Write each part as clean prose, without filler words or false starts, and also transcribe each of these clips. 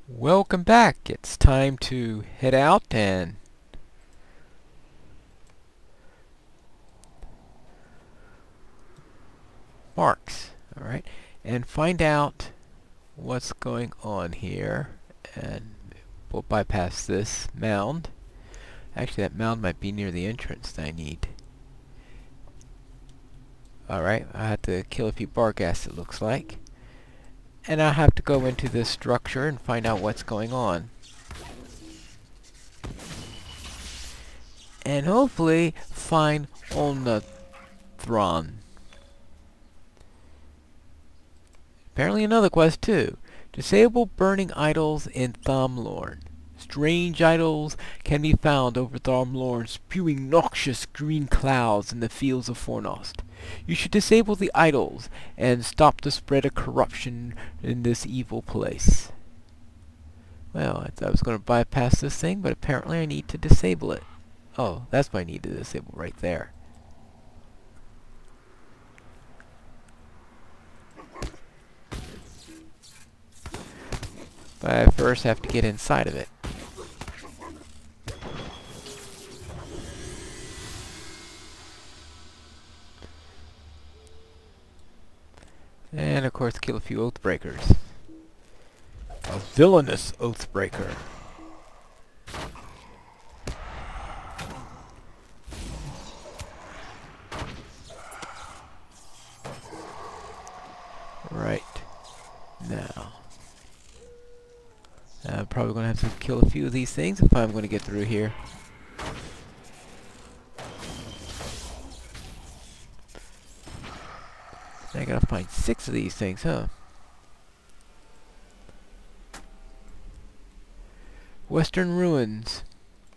Welcome back. It's time to head out and marks, alright, and find out what's going on here. And we'll bypass this mound. Actually, that mound might be near the entrance that I need. Alright, I have to kill a few barghasts, it looks like. And I'll have to go into this structure and find out what's going on. And hopefully find Olnathron. Apparently another quest too. Disable burning idols in Thomlorn. Strange idols can be found over Thomlorn, spewing noxious green clouds in the Fields of Fornost. You should disable the idols and stop the spread of corruption in this evil place. Well, I thought I was going to bypass this thing, but apparently I need to disable it. Oh, that's what I need to disable right there. But I first have to get inside of it. And of course kill a few Oathbreakers. A villainous Oathbreaker. Right. Now. I'm probably going to have to kill a few of these things if I'm going to get through here. I gotta find 6 of these things, huh? Western Ruins.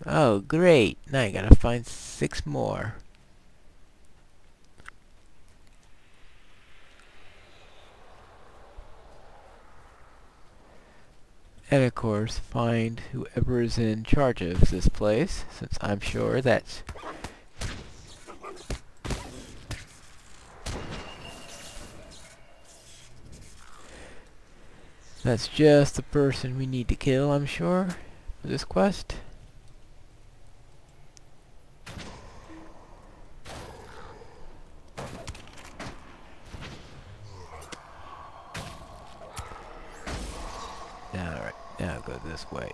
Oh, great. Now I gotta find 6 more. And of course, find whoever is in charge of this place, since I'm sure that's just the person we need to kill, I'm sure, for this quest. Alright, now I'll go this way.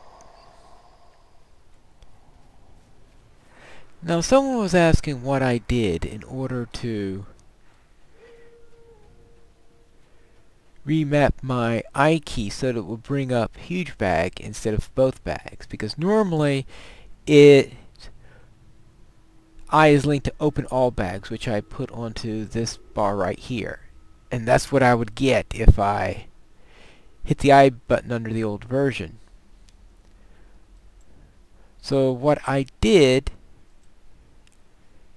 Now someone was asking what I did in order to remap my eye key so that it will bring up huge bag instead of both bags, because normally eye is linked to open all bags, which I put onto this bar right here, and that's what I would get if I hit the eye button under the old version. So what I did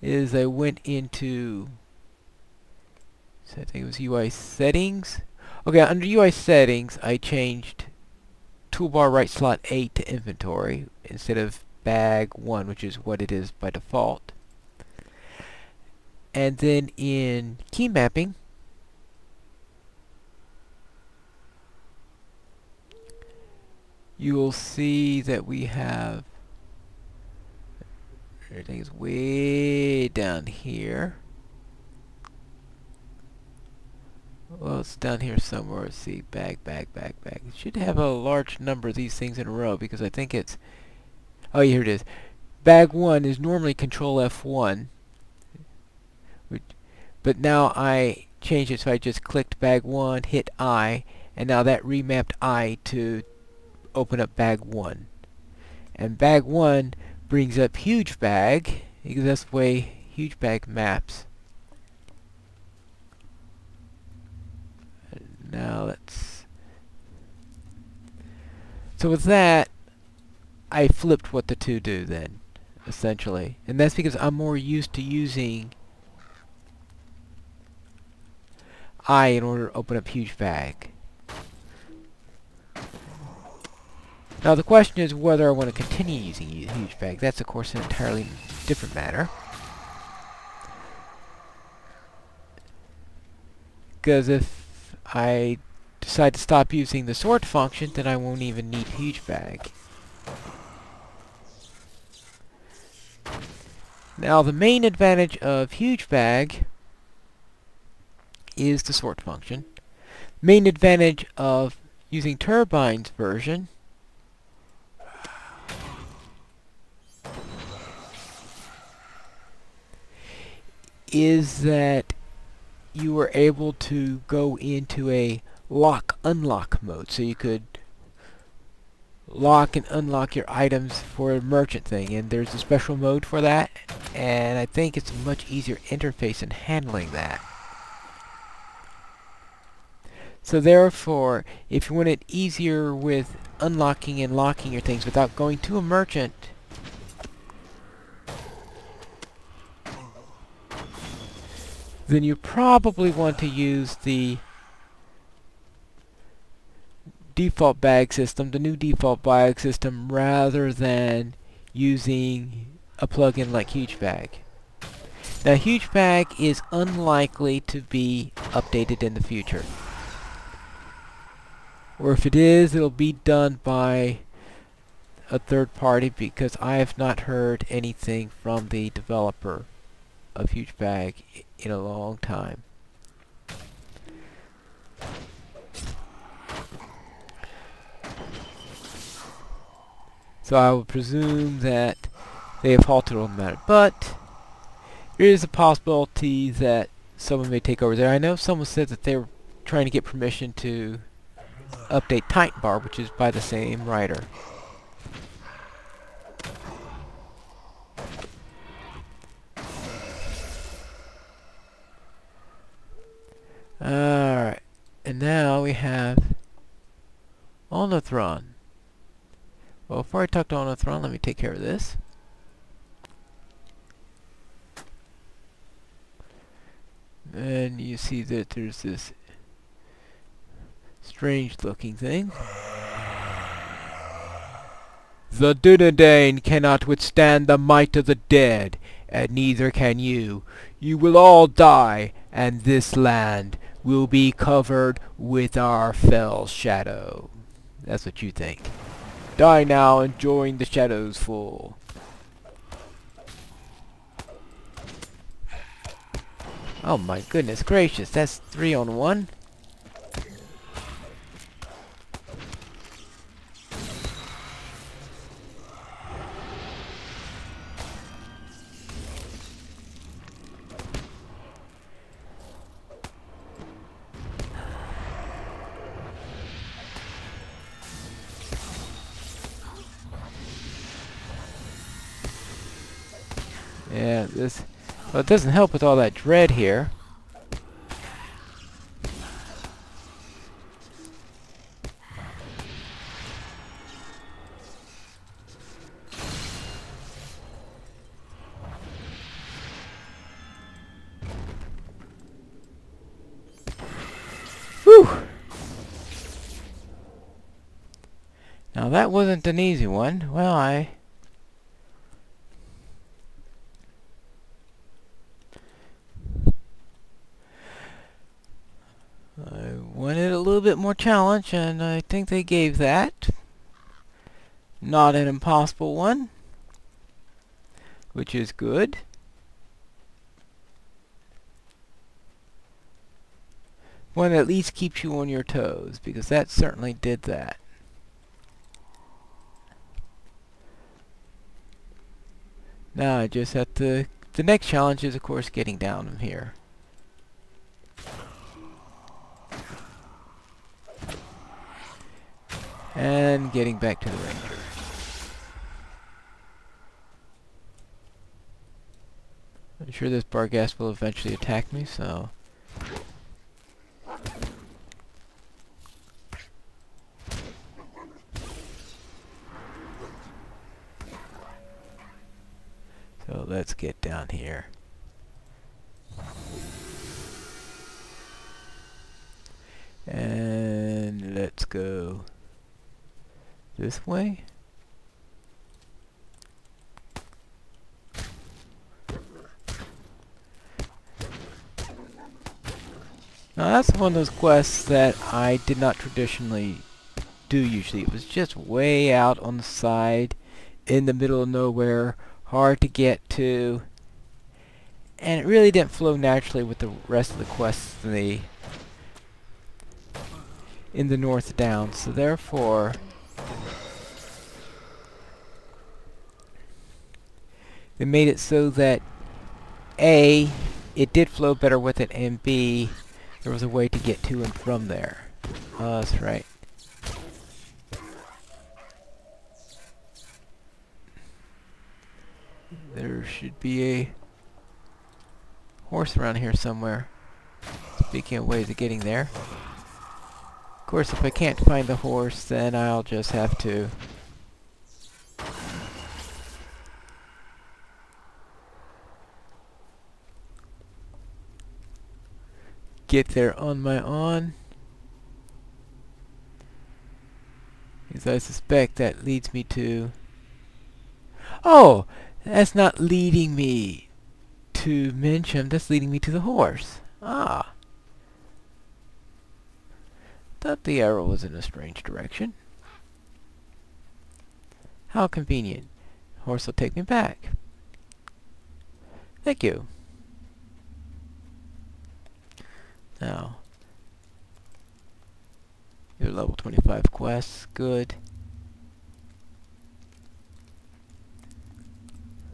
is I went into, so I think it was UI settings. Okay, under UI settings, I changed toolbar right slot 8 to inventory instead of bag 1, which is what it is by default. And then in key mapping, you will see that we have, everything is way down here. Well, it's down here somewhere. Let's see. Bag. It should have a large number of these things in a row, because I think it's... Oh, here it is. Bag 1 is normally Control F1. But now I changed it, so I just clicked bag 1, hit I, and now that remapped I to open up bag 1. And bag 1 brings up huge bag, because that's the way huge bag maps. Now let's... So with that, I flipped what the two do then, essentially. And that's because I'm more used to using I in order to open up huge bag. Now the question is whether I want to continue using huge bag. That's of course an entirely different matter. because if I decide to stop using the sort function, then I won't even need huge bag. Now the main advantage of huge bag is the sort function. Main advantage of using Turbine's version is that you were able to go into a lock-unlock mode, so you could lock and unlock your items for a merchant thing, and there's a special mode for that, and I think it's a much easier interface in handling that. So therefore, if you want it easier with unlocking and locking your things without going to a merchant, then you probably want to use the default bag system, the new default bag system, rather than using a plugin like Huge Bag. Now, Huge Bag is unlikely to be updated in the future. Or if it is, it'll be done by a third party, because I have not heard anything from the developer of Huge Bag in a long time. So I would presume that they have halted on the matter. But there is a possibility that someone may take over there. I know someone said that they were trying to get permission to update Titan Bar, which is by the same writer. Alright, and now we have Olnathron. Well, before I talk to Olnathron, let me take care of this. And you see that there's this strange looking thing. The Dunedain cannot withstand the might of the dead, and neither can you. You will all die, and this land will be covered with our fell shadow. That's what you think. Die now and join the shadows full. Oh my goodness gracious, that's 3 on 1. Yeah, well, it doesn't help with all that dread here. Whew! Now that wasn't an easy one. Well, I wanted a little bit more challenge, and I think they gave that. Not an impossible one, which is good. One that at least keeps you on your toes, because that certainly did that. Now I just have to... The next challenge is, of course, getting down from here. And getting back to the ranger. I'm sure this Barghast will eventually attack me, so... So let's get down here. And let's go this way. Now that's one of those quests that I did not traditionally do usually. It was just way out on the side, in the middle of nowhere, hard to get to, and it really didn't flow naturally with the rest of the quests in the North Downs. So therefore, they made it so that A, it did flow better with it, and B, there was a way to get to and from there. Oh, that's right. There should be a horse around here somewhere. Speaking of ways of getting there. Of course, if I can't find the horse, then I'll just have to get there on my own. Because I suspect that leads me to... Oh! That's not leading me to Mincham, that's leading me to the horse. Ah. Thought the arrow was in a strange direction. How convenient. Horse will take me back. Thank you. Now, your level 25 quests, good.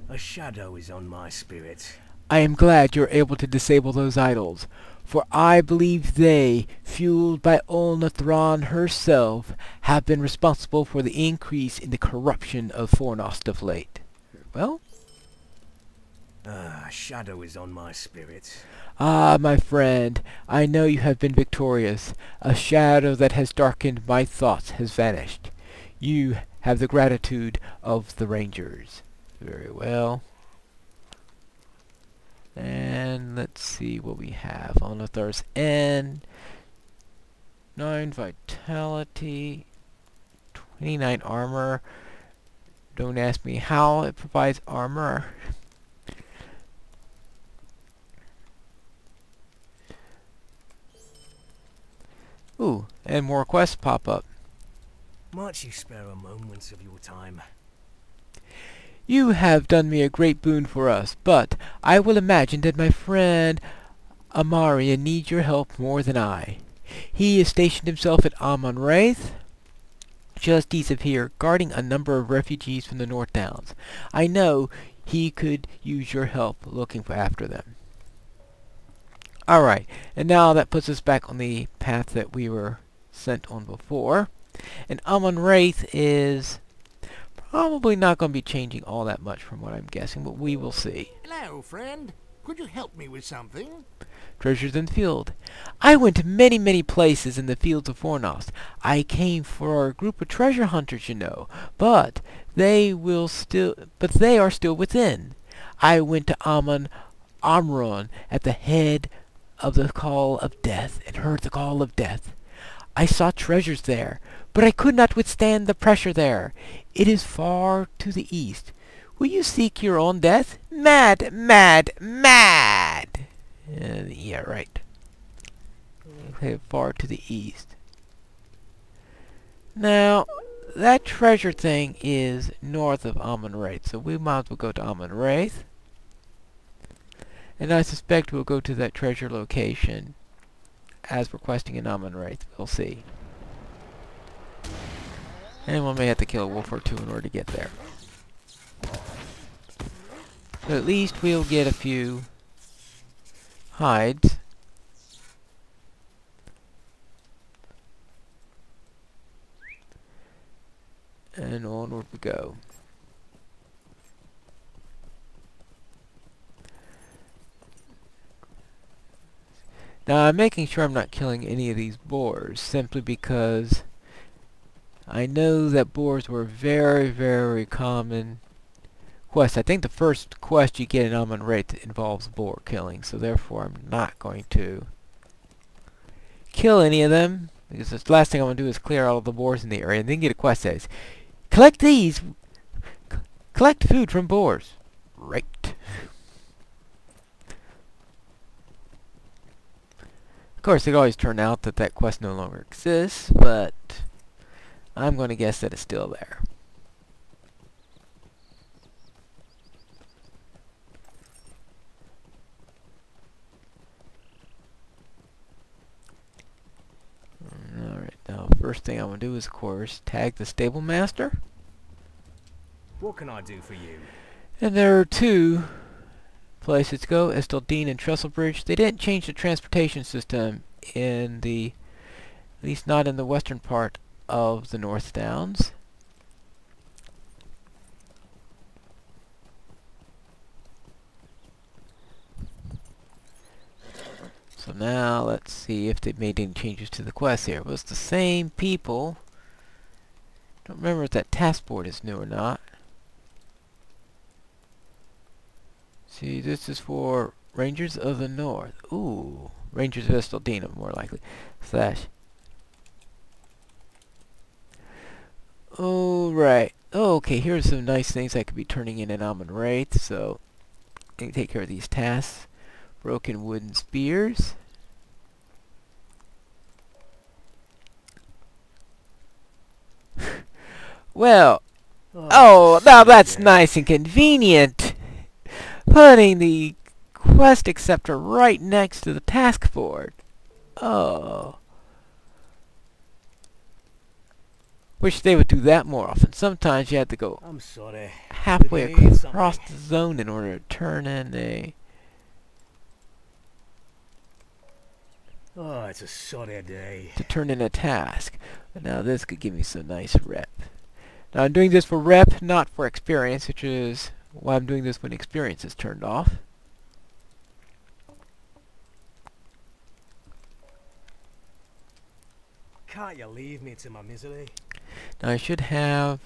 A shadow is on my spirit. I am glad you're able to disable those idols, for I believe they, fueled by Olnathron herself, have been responsible for the increase in the corruption of Fornost of late. Well? A shadow is on my spirit. Ah, my friend, I know you have been victorious. A shadow that has darkened my thoughts has vanished. You have the gratitude of the Rangers. Very well. And let's see what we have. Olnathron's End. 9 vitality. 29 armor. Don't ask me how it provides armor. Ooh, and more quests pop up. Might you spare a moment of your time? You have done me a great boon for us, but I will imagine that my friend Amaria needs your help more than I. He has stationed himself at Amon-Raith, just east of here, guarding a number of refugees from the North Downs. I know he could use your help looking after them. Alright, and now that puts us back on the path that we were sent on before. And Amon-Raith is probably not going to be changing all that much from what I'm guessing, but we will see. Hello, friend. Could you help me with something? Treasures in the field. I went to many, many places in the Fields of Fornost. I came for a group of treasure hunters, you know, but they are still within. I went to Amron at the head of the Call of Death and heard the Call of Death. I saw treasures there, but I could not withstand the pressure there. It is far to the east. Will you seek your own death? Mad, mad, mad! Yeah, right. Okay, far to the east. Now, that treasure thing is north of Amon-Raith, so we might as well go to Amon-Raith. And I suspect we'll go to that treasure location as requesting in Amon-Raith. We'll see. And we may have to kill a wolf or two in order to get there. But at least we'll get a few hides. And onward we go. Now I'm making sure I'm not killing any of these boars, simply because I know that boars were very, very common quests. I think the first quest you get in Amon-Raith involves boar killing, so therefore I'm not going to kill any of them, because the last thing I want to do is clear all of the boars in the area and then get a quest that says, collect these! Collect food from boars. Right. course, it could always turn out that that quest no longer exists, but I'm going to guess that it's still there. Alright, now first thing I'm going to do is, of course, tag the stable master. What can I do for you? And there are two places to go, Estaldine and Trestlebridge. They didn't change the transportation system in the, at least not in the western part of the North Downs. So now let's see if they made any changes to the quest here. Well, it's the same people. Don't remember if that task board is new or not. See, this is for Rangers of the North. Ooh, Rangers of Estaldina, more likely. Slash. Alright. Oh, okay, here's some nice things I could be turning in Almond Wraith, so I can take care of these tasks. Broken wooden spears. Well, oh, now that's nice and convenient. Putting the quest acceptor right next to the task board. Oh. Wish they would do that more often. Sometimes you had to go I'm sorry. halfway Did they eat across something? the zone in order to turn in a... Oh, it's a sorry day. to turn in a task. But now this could give me some nice rep. Now I'm doing this for rep, not for experience, which is why I'm doing this when experience is turned off. Can't you leave me to my misery? Now I should have...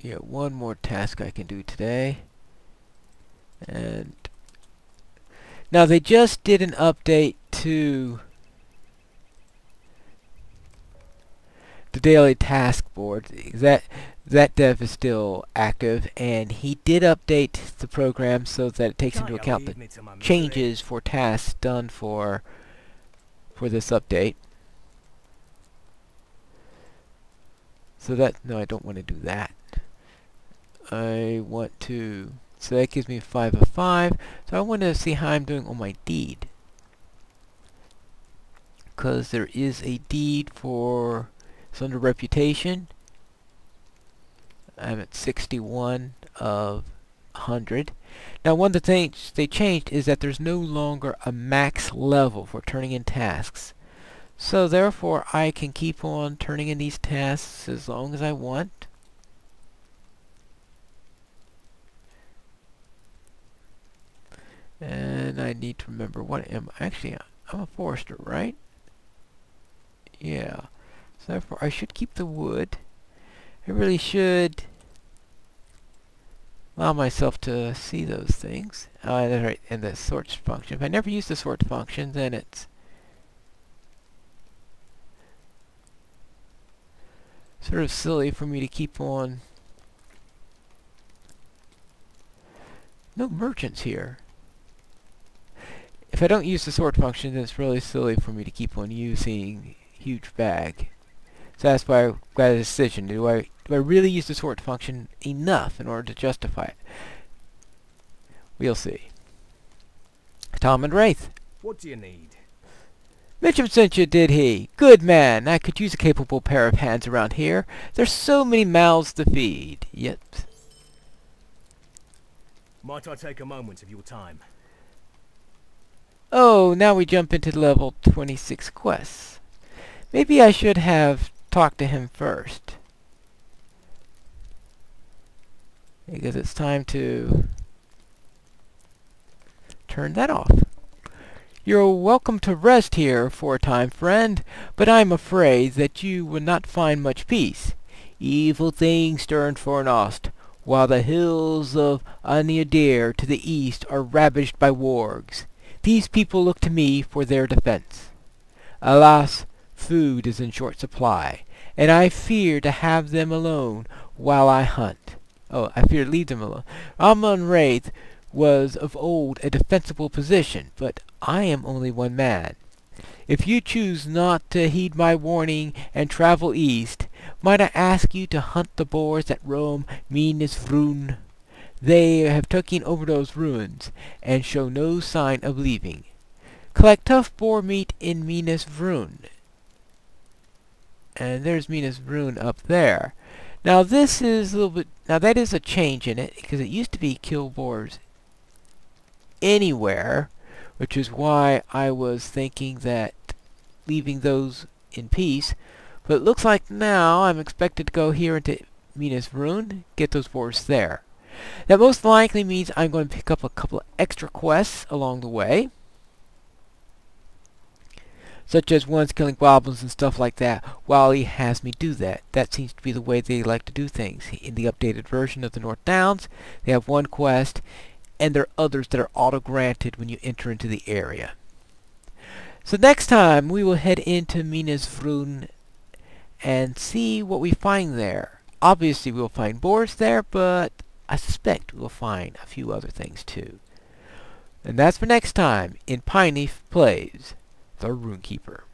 yeah, one more task I can do today. And... now they just did an update to the daily task board. That dev is still active, and he did update the program so that it takes Can't into you account leave the me to my misery? changes for tasks done for this update. So that, no, I don't want to do that. I want to, so that gives me 5 of 5. So I want to see how I'm doing on my deed. Because there is a deed for, it's under reputation. I'm at 61 of 100. Now one of the things they changed is that there's no longer a max level for turning in tasks. So therefore I can keep on turning in these tasks as long as I want. And I need to remember what am actually I'm a forester, right? Yeah. So therefore I should keep the wood. I really should allow myself to see those things. Oh, that's right, and the sort function. If I never use the sort function, then it's sort of silly for me to keep on. No merchants here. If I don't use the sort function, then it's really silly for me to keep on using huge bag. So that's why I got a decision. Do I really use the sort function enough in order to justify it? We'll see. Tom and Wraith. What do you need? Mitchum sent you, did he? Good man. I could use a capable pair of hands around here. There's so many mouths to feed. Yep. Might I take a moment of your time? Oh, now we jump into level 26 quests. Maybe I should have talked to him first. Because it's time to turn that off. You're welcome to rest here for a time, friend, but I'm afraid that you will not find much peace. Evil things stir in Fornost, while the hills of Aniadir to the east are ravaged by wargs. These people look to me for their defense. Alas, food is in short supply, and I fear to have them alone while I hunt. Oh, I fear to leave them alone. Amon Wraith was of old a defensible position, but I am only one man. If you choose not to heed my warning and travel east, might I ask you to hunt the boars that roam Rune? They have taken over those ruins, and show no sign of leaving. Collect tough boar meat in Rune. And there's Rune up there. Now this is a little bit... Now that is a change in it, because it used to be kill boars anywhere, which is why I was thinking that leaving those in peace. But it looks like now I'm expected to go here into Rune, get those boars there. That most likely means I'm going to pick up a couple of extra quests along the way, such as ones killing goblins and stuff like that, while he has me do that. That seems to be the way they like to do things. In the updated version of the North Downs, they have one quest, and there are others that are auto-granted when you enter into the area. So next time, we will head into Rune and see what we find there. Obviously, we'll find boars there, but I suspect we'll find a few other things too. And that's for next time in Piney Plays the Rune-keeper.